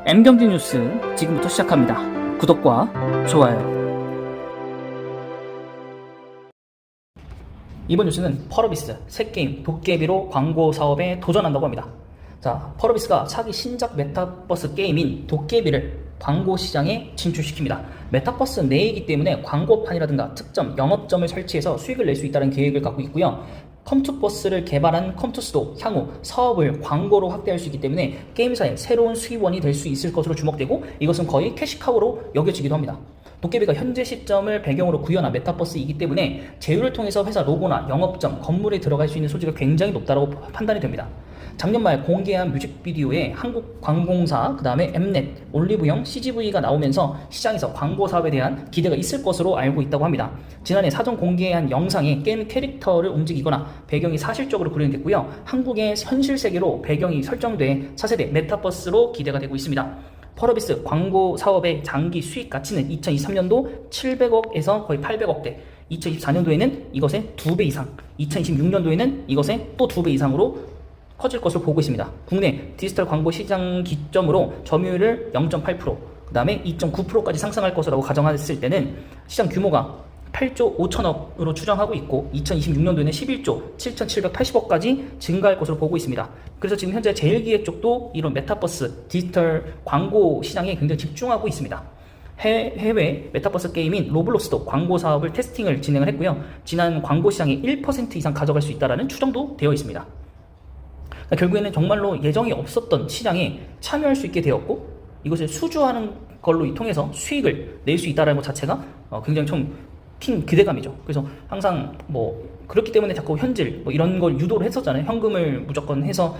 M경제 뉴스 지금부터 시작합니다. 구독과 좋아요. 이번 뉴스는 펄어비스 새 게임 도깨비로 광고 사업에 도전한다고 합니다. 자, 펄어비스가 차기 신작 메타버스 게임인 도깨비를 광고 시장에 진출시킵니다. 메타버스 내이기 때문에 광고판이라든가 특점, 영업점을 설치해서 수익을 낼 수 있다는 계획을 갖고 있고요. 컴투버스를 개발한 컴투스도 향후 사업을 광고로 확대할 수 있기 때문에 게임사의 새로운 수입원이 될 수 있을 것으로 주목되고, 이것은 거의 캐시카우로 여겨지기도 합니다. 도깨비가 현재 시점을 배경으로 구현한 메타버스이기 때문에 제휴를 통해서 회사 로고나 영업점, 건물에 들어갈 수 있는 소지가 굉장히 높다고 판단이 됩니다. 작년 말 공개한 뮤직비디오에 한국관공사, 그 다음에 엠넷, 올리브영, CGV가 나오면서 시장에서 광고 사업에 대한 기대가 있을 것으로 알고 있다고 합니다. 지난해 사전 공개한 영상에 게임 캐릭터를 움직이거나 배경이 사실적으로 구현됐고요. 한국의 현실 세계로 배경이 설정돼 차세대 메타버스로 기대가 되고 있습니다. 펄어비스 광고 사업의 장기 수익 가치는 2023년도 700억에서 거의 800억대, 2024년도에는 이것의 2배 이상, 2026년도에는 이것의 또 2배 이상으로 커질 것으로 보고 있습니다. 국내 디지털 광고 시장 기점으로 점유율을 0.8%, 그 다음에 2.9%까지 상승할 것이라고 가정했을 때는 시장 규모가 8조 5천억으로 추정하고 있고, 2026년도에는 11조 7,780억까지 증가할 것으로 보고 있습니다. 그래서 지금 현재 제일기획 쪽도 이런 메타버스 디지털 광고 시장에 굉장히 집중하고 있습니다. 해외 메타버스 게임인 로블록스도 광고 사업을 테스팅을 진행을 했고요. 지난 광고 시장의 1% 이상 가져갈 수 있다는 추정도 되어 있습니다. 결국에는 정말로 예정이 없었던 시장에 참여할 수 있게 되었고, 이것을 수주하는 걸로 통해서 수익을 낼 수 있다는 것 자체가 굉장히 좀 큰 기대감이죠. 그래서 항상 그렇기 때문에 자꾸 현질 이런 걸 유도를 했었잖아요. 현금을 무조건 해서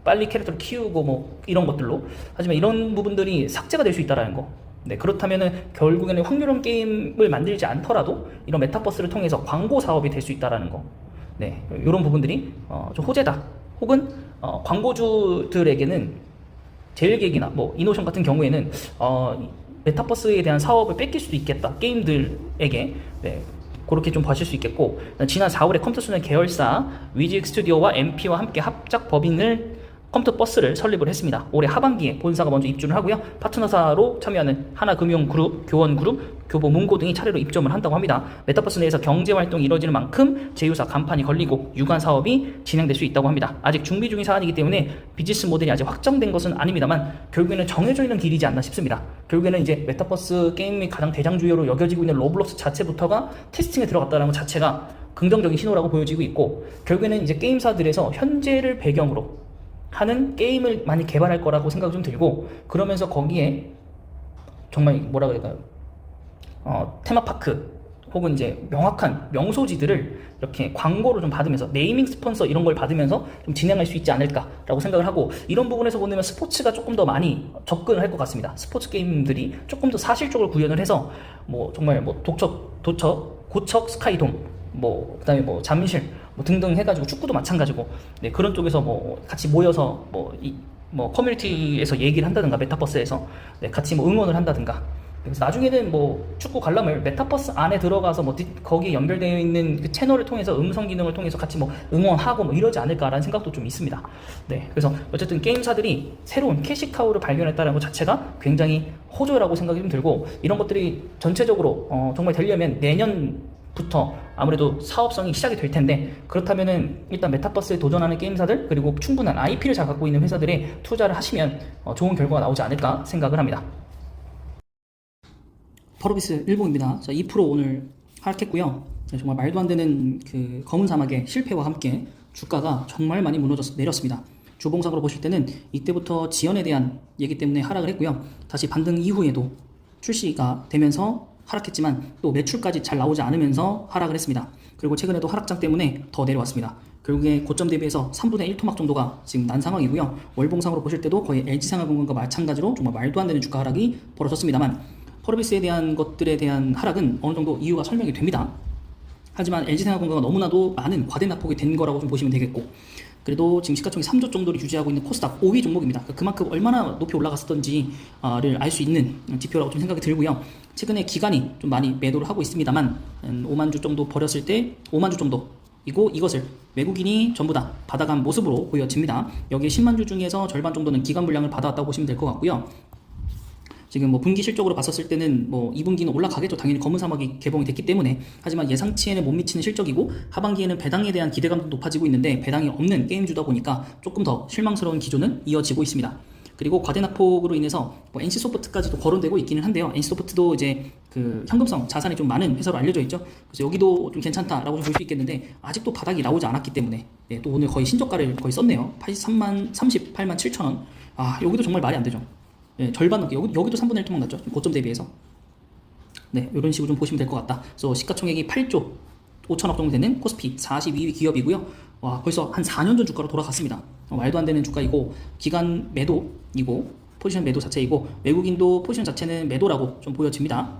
빨리 캐릭터를 키우고 이런 것들로. 하지만 이런 부분들이 삭제가 될 수 있다는 거. 네, 그렇다면은 결국에는 확률형 게임을 만들지 않더라도 이런 메타버스를 통해서 광고 사업이 될 수 있다는 거. 네, 이런 부분들이 좀 호재다. 혹은 광고주들에게는 제일기획이나 이노션 같은 경우에는 메타버스에 대한 사업을 뺏길 수도 있겠다, 게임들에게. 네, 그렇게 좀 보실 수 있겠고, 지난 4월에 컴투스는 계열사 위직 스튜디오와 MP와 함께 합작 법인을 컴투버스를 설립을 했습니다. 올해 하반기에 본사가 먼저 입주를 하고요. 파트너사로 참여하는 하나금융그룹, 교원그룹, 교보문고 등이 차례로 입점을 한다고 합니다. 메타버스 내에서 경제활동이 이루어지는 만큼 제휴사 간판이 걸리고 유관 사업이 진행될 수 있다고 합니다. 아직 준비 중인 사안이기 때문에 비즈니스 모델이 아직 확정된 것은 아닙니다만, 결국에는 정해져 있는 길이지 않나 싶습니다. 결국에는 이제 메타버스 게임이 가장 대장주요로 여겨지고 있는 로블록스 자체부터가 테스팅에 들어갔다는 것 자체가 긍정적인 신호라고 보여지고 있고, 결국에는 이제 게임사들에서 현재를 배경으로 하는 게임을 많이 개발할 거라고 생각이 좀 들고, 그러면서 거기에 정말 뭐라 그럴까요? 테마파크 혹은 이제 명확한 명소지들을 이렇게 광고를 좀 받으면서, 네이밍 스폰서 이런 걸 받으면서 좀 진행할 수 있지 않을까라고 생각을 하고, 이런 부분에서 보면 스포츠가 조금 더 많이 접근을 할 것 같습니다. 스포츠 게임들이 조금 더 사실적으로 구현을 해서 정말 고척 스카이돔, 그다음에 잠실 등등 해가지고, 축구도 마찬가지고, 네, 그런 쪽에서 같이 모여서 커뮤니티에서 얘기를 한다든가, 메타버스에서 네, 같이 응원을 한다든가. 그래서 나중에는 축구 관람을 메타버스 안에 들어가서 거기에 연결되어 있는 그 채널을 통해서, 음성 기능을 통해서 같이 응원하고 이러지 않을까라는 생각도 좀 있습니다. 네, 그래서 어쨌든 게임사들이 새로운 캐시카우를 발견했다는 것 자체가 굉장히 호조라고 생각이 좀 들고, 이런 것들이 전체적으로 정말 되려면 내년부터 아무래도 사업성이 시작이 될 텐데, 그렇다면은 일단 메타버스에 도전하는 게임사들, 그리고 충분한 IP를 잘 갖고 있는 회사들에 투자를 하시면 좋은 결과가 나오지 않을까 생각을 합니다. 펄어비스 일봉입니다. 자, 2% 오늘 하락했고요. 정말 말도 안 되는 그 검은 사막의 실패와 함께 주가가 정말 많이 내렸습니다. 주봉상으로 보실 때는 이때부터 지연에 대한 얘기 때문에 하락을 했고요. 다시 반등 이후에도 출시가 되면서 하락했지만 또 매출까지 잘 나오지 않으면서 하락을 했습니다. 그리고 최근에도 하락장 때문에 더 내려왔습니다. 결국에 고점 대비해서 3분의 1 토막 정도가 지금 난 상황이고요. 월봉상으로 보실 때도 거의 LG생활건강과 마찬가지로 정말 말도 안 되는 주가 하락이 벌어졌습니다만, 펄어비스에 대한 것들에 대한 하락은 어느 정도 이유가 설명이 됩니다. 하지만 LG생활건강은 너무나도 많은 과대 낙폭이 된 거라고 좀 보시면 되겠고, 그래도 지금 시가총액 3조 정도를 유지하고 있는 코스닥 5위 종목입니다. 그만큼 얼마나 높이 올라갔었던지를 알 수 있는 지표라고 좀 생각이 들고요. 최근에 기관이 좀 많이 매도를 하고 있습니다만, 5만 주 정도 버렸을 때 5만 주 정도 이것을 외국인이 전부 다 받아간 모습으로 보여집니다. 여기에 10만 주 중에서 절반 정도는 기관 물량을 받아왔다고 보시면 될 것 같고요. 지금 뭐 분기 실적으로 봤었을 때는 뭐 2분기는 올라가겠죠. 당연히 검은 사막이 개봉이 됐기 때문에. 하지만 예상치에는 못 미치는 실적이고 하반기에는 배당에 대한 기대감도 높아지고 있는데 배당이 없는 게임주다 보니까 조금 더 실망스러운 기조는 이어지고 있습니다. 그리고 과대납폭으로 인해서 뭐 NC소프트까지도 거론되고 있기는 한데요. NC소프트도 이제 그 현금성 자산이 좀 많은 회사로 알려져 있죠. 그래서 여기도 좀 괜찮다라고 볼 수 있겠는데 아직도 바닥이 나오지 않았기 때문에 또 오늘 거의 신저가를 거의 썼네요. 38만 7천 원. 여기도 정말 말이 안 되죠. 절반 넘게 여기도 3분의 1 토막 났죠. 고점 대비해서. 이런 식으로 좀 보시면 될 것 같다. 그래서 시가총액이 8조 5천억 정도 되는 코스피 42위 기업이고요. 벌써 한 4년 전 주가로 돌아갔습니다. 말도 안 되는 주가이고 기간 매도이고 포지션 매도 자체이고 외국인도 포지션 자체는 매도라고 좀 보여집니다.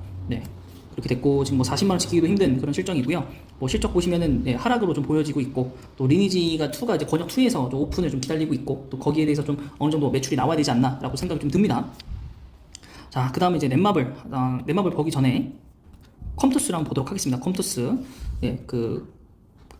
그렇게 됐고 지금 뭐 40만원 지키기도 힘든 그런 실정이고요. 뭐 실적 보시면은 하락으로 좀 보여지고 있고 또 리니지가 2가 이제 권역 2에서 좀 오픈을 좀 기다리고 있고 또 거기에 대해서 좀 어느 정도 매출이 나와야 되지 않나라고 생각이 좀 듭니다. 자, 그 다음에 이제 넷마블 보기 전에 컴투스를 한번 보도록 하겠습니다. 컴투스.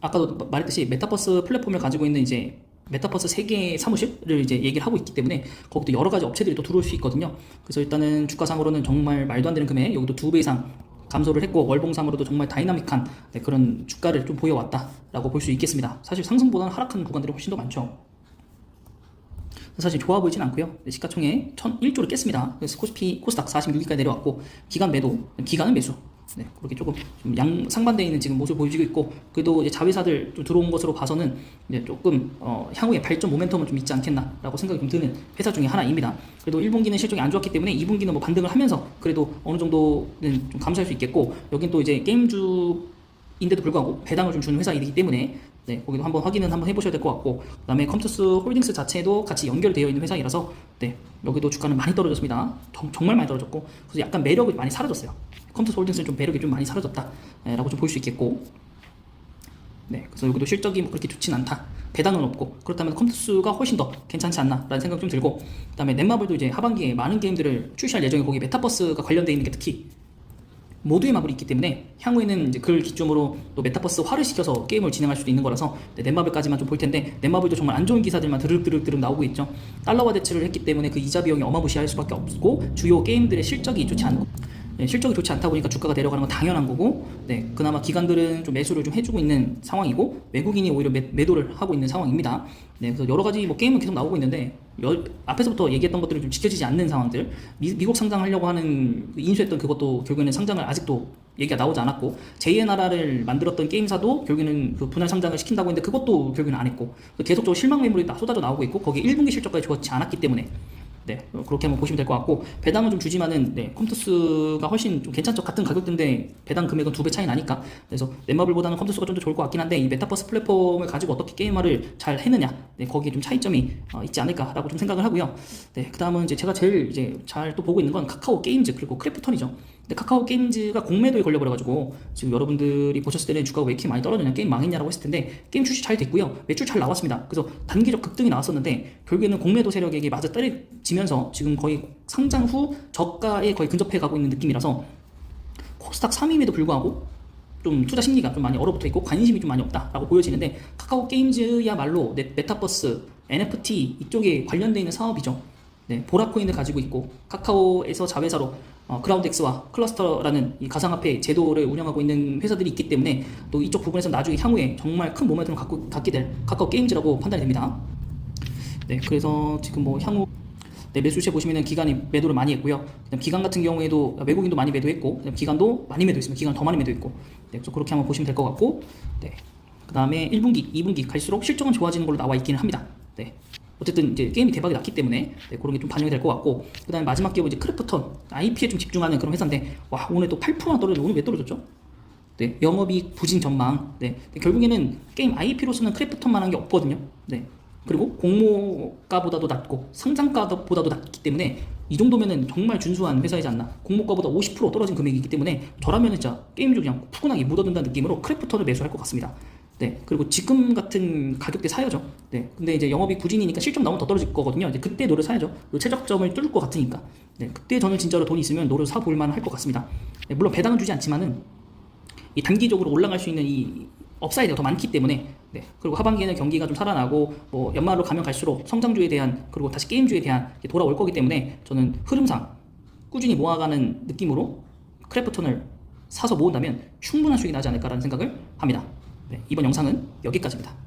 아까도 말했듯이 메타버스 플랫폼을 가지고 있는 이제 메타버스 세계의 사무실을 이제 얘기를 하고 있기 때문에 거기도 여러 가지 업체들이 또 들어올 수 있거든요. 그래서 일단은 주가상으로는 정말 말도 안 되는 금액, 여기도 2배 이상 감소를 했고 월봉상으로도 정말 다이나믹한 그런 주가를 좀 보여왔다라고 볼 수 있겠습니다. 사실 상승보다는 하락한 구간들이 훨씬 더 많죠. 사실 좋아 보이진 않고요. 시가총액 1,001조를 깼습니다. 그래서 코스닥 46위까지 내려왔고 기간은 매수. 그렇게 조금 좀 상반되어 있는 지금 모습을 보여주고 있고 그래도 이제 자회사들 좀 들어온 것으로 봐서는 이제 조금 향후에 발전 모멘텀은 좀 있지 않겠나라고 생각이 좀 드는 회사 중에 하나입니다. 그래도 1분기는 실적이 안 좋았기 때문에 2분기는 뭐 반등을 하면서 그래도 어느 정도는 좀 감소할 수 있겠고 여긴 또 이제 게임주인데도 불구하고 배당을 좀 주는 회사이기 때문에 거기도 한번 확인은 한번 해보셔야 될 것 같고 그 다음에 컴투스 홀딩스 자체도 같이 연결되어 있는 회사이라서 여기도 주가는 많이 떨어졌습니다. 정말 많이 떨어졌고 그래서 약간 매력이 많이 사라졌어요. 컴투스 홀딩스는 좀 매력이 좀 많이 사라졌다 라고 좀 볼 수 있겠고 그래서 여기도 실적이 뭐 그렇게 좋진 않다. 배당은 없고 그렇다면 컴투스가 훨씬 더 괜찮지 않나 라는 생각 좀 들고 그 다음에 넷마블도 이제 하반기에 많은 게임들을 출시할 예정이고 거기 메타버스가 관련되어 있는 게 특히 모두의 마블이 있기 때문에 향후에는 이제 그걸 기점으로 또 메타버스화를 시켜서 게임을 진행할 수도 있는 거라서 넷마블까지만 좀 볼 텐데 넷마블도 정말 안 좋은 기사들만 드륵드륵 나오고 있죠. 달러화 대출을 했기 때문에 그 이자 비용이 어마무시할 수밖에 없고 주요 게임들의 실적이 좋지 않고 실적이 좋지 않다 보니까 주가가 내려가는 건 당연한 거고 그나마 기관들은 좀 매수를 좀 해주고 있는 상황이고 외국인이 오히려 매도를 하고 있는 상황입니다. 그래서 여러 가지 뭐 게임은 계속 나오고 있는데 앞에서부터 얘기했던 것들이 좀 지켜지지 않는 상황들 미국 상장하려고 하는 인수했던 그것도 결국에는 상장을 아직도 얘기가 나오지 않았고 제2의 나라를 만들었던 게임사도 결국에는 그 분할 상장을 시킨다고 했는데 그것도 결국에는 안 했고 계속적으로 실망 매물이 쏟아져 나오고 있고 거기에 1분기 실적까지 좋지 않았기 때문에 그렇게 한번 보시면 될 것 같고 배당은 좀 주지만은 컴투스가 훨씬 좀 괜찮죠. 같은 가격대인데 배당 금액은 2배 차이 나니까 그래서 넷마블보다는 컴투스가 좀 더 좋을 것 같긴 한데 이 메타버스 플랫폼을 가지고 어떻게 게임화를 잘 해느냐 거기에 좀 차이점이 있지 않을까라고 좀 생각을 하고요. 그 다음은 이제 제가 제일 이제 잘 또 보고 있는 건 카카오 게임즈 그리고 크래프톤이죠. 근데 카카오 게임즈가 공매도에 걸려버려가지고 지금 여러분들이 보셨을 때는 주가가 왜 이렇게 많이 떨어지냐 게임 망했냐라고 했을 텐데 게임 출시 잘 됐고요. 매출 잘 나왔습니다. 그래서 단기적 급등이 나왔었는데 결국에는 공매도 세력에게 맞아 떨어지면서 지금 거의 상장 후 저가에 거의 근접해 가고 있는 느낌이라서 코스닥 3위임에도 불구하고 좀 투자 심리가 좀 많이 얼어붙어 있고 관심이 좀 많이 없다라고 보여지는데 카카오 게임즈야말로 메타버스, NFT 이쪽에 관련되어 있는 사업이죠. 보라코인을 가지고 있고 카카오에서 자회사로 크라우드엑스와 클러스터라는 이 가상화폐 제도를 운영하고 있는 회사들이 있기 때문에 또 이쪽 부분에서 나중에 향후에 정말 큰 모멘텀을 갖게 될 카카오 게임즈라고 판단이 됩니다. 그래서 지금 뭐 향후 매수 시에 보시면은 기관이 매도를 많이 했고요. 그다음 기관 같은 경우에도 외국인도 많이 매도했고, 그다음 기관도 많이 매도했습니다. 기관 더 많이 매도했고, 그래서 그렇게 한번 보시면 될 것 같고, 그다음에 1분기, 2분기 갈수록 실적은 좋아지는 걸로 나와 있기는 합니다. 어쨌든 이제 게임이 대박이 났기 때문에 그런 게 좀 반영이 될 것 같고, 그다음에 마지막 기업은 이제 크래프톤 IP에 좀 집중하는 그런 회사인데, 와 오늘 또 8%나 떨어졌는데 오늘 왜 떨어졌죠? 영업이익 부진 전망. 결국에는 게임 IP로서는 크래프톤만한 게 없거든요. 그리고 공모가보다도 낮고 상장가보다도 낮기 때문에 이 정도면은 정말 준수한 회사이지 않나. 공모가보다 50% 떨어진 금액이기 때문에 저라면 진짜 게임주 그냥 푸근하게 묻어둔다는 느낌으로 크래프톤을 매수할 것 같습니다. 그리고 지금 같은 가격대 사야죠. 근데 이제 영업이익 부진이니까 실적 나오면 더 떨어질 거거든요. 이제 그때 노를 사야죠. 최저점을 뚫을 것 같으니까. 그때 저는 진짜로 돈이 있으면 노를 사볼 만할 것 같습니다. 물론 배당은 주지 않지만은 이 단기적으로 올라갈 수 있는 이 업사이드가 더 많기 때문에 그리고 하반기에는 경기가 좀 살아나고 뭐 연말로 가면 갈수록 성장주에 대한 그리고 다시 게임주에 대한 돌아올 거기 때문에 저는 흐름상 꾸준히 모아가는 느낌으로 크래프톤을 사서 모은다면 충분한 수익이 나지 않을까라는 생각을 합니다. 네, 이번 영상은 여기까지입니다.